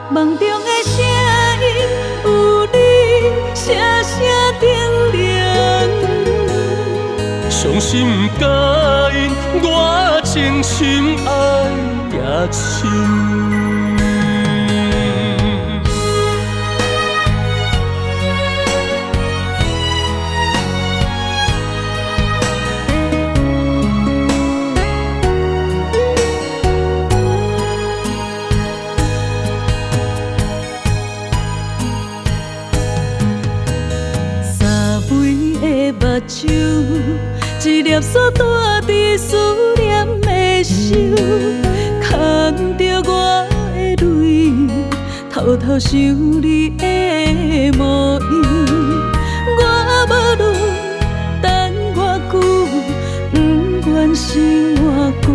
梦中的声音有你，声声叮咛。伤心不甲因，我情深爱也深。目睭，一粒沙带伫思念的手，牵着我的泪，偷偷想你的模样。我无论等偌久，不愿想偌久，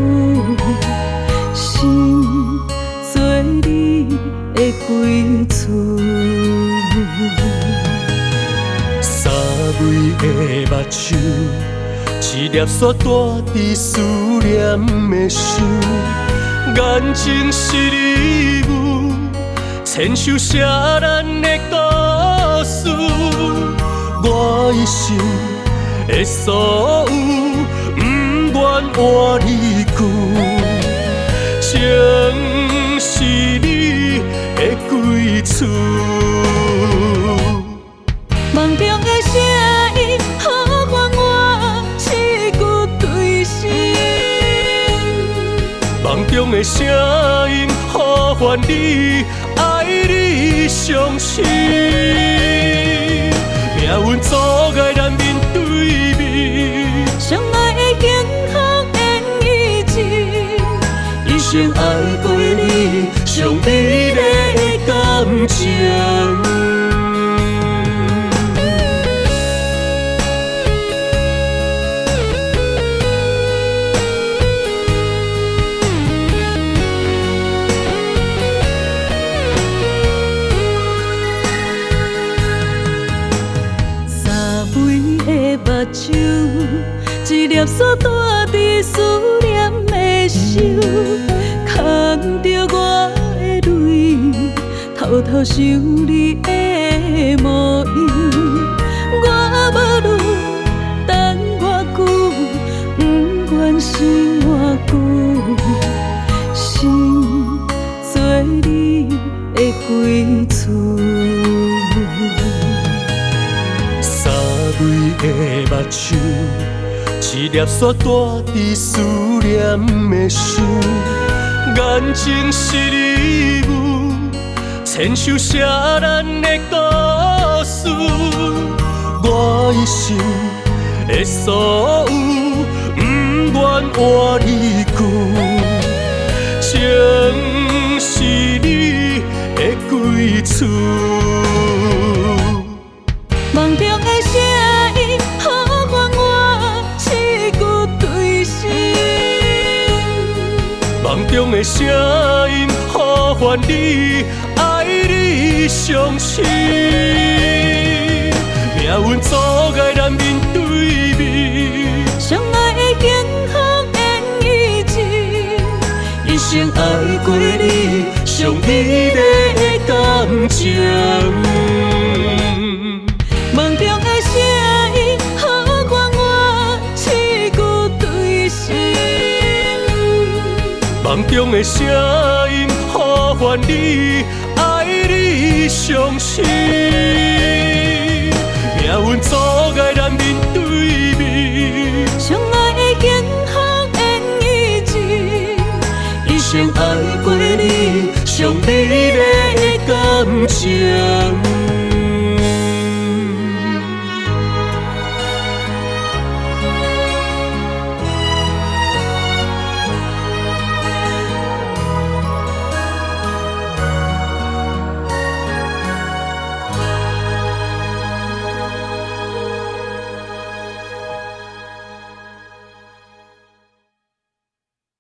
心做你的归厝。微的目睭，一粒沙带伫思念的手，眼睛是礼物，亲手写咱的故事。我一生的所有，不愿换离久，情是你的归厝。梦中的声音，呼唤我刺骨对心。梦中的声音，呼唤你，爱你伤心。命运阻碍咱面对面，相爱的幸福缘以前，一生爱过你，上美丽的感情。目睭，一粒沙带伫思念的手，牵着我的泪，偷偷想你的模样。我无论等偌久，不愿想偌久，心做你的归厝。微的目睭，一粒沙带伫思念的手，眼睛是礼物，亲手写咱的故事。我一生的所有，不愿换离久，情是你的归厝。梦中的声音，呼唤我刺骨对心。梦中的声音，呼唤你，爱你伤心。命运阻碍咱面对面，相爱的幸福缘以前，一生爱过你，上美丽的感情。梦中的声音，呼唤我刺骨对心。梦中的声音，呼唤你，爱你伤心。命运阻碍咱面对面，相爱的幸福缘以前，一生爱过你，上美丽的感情。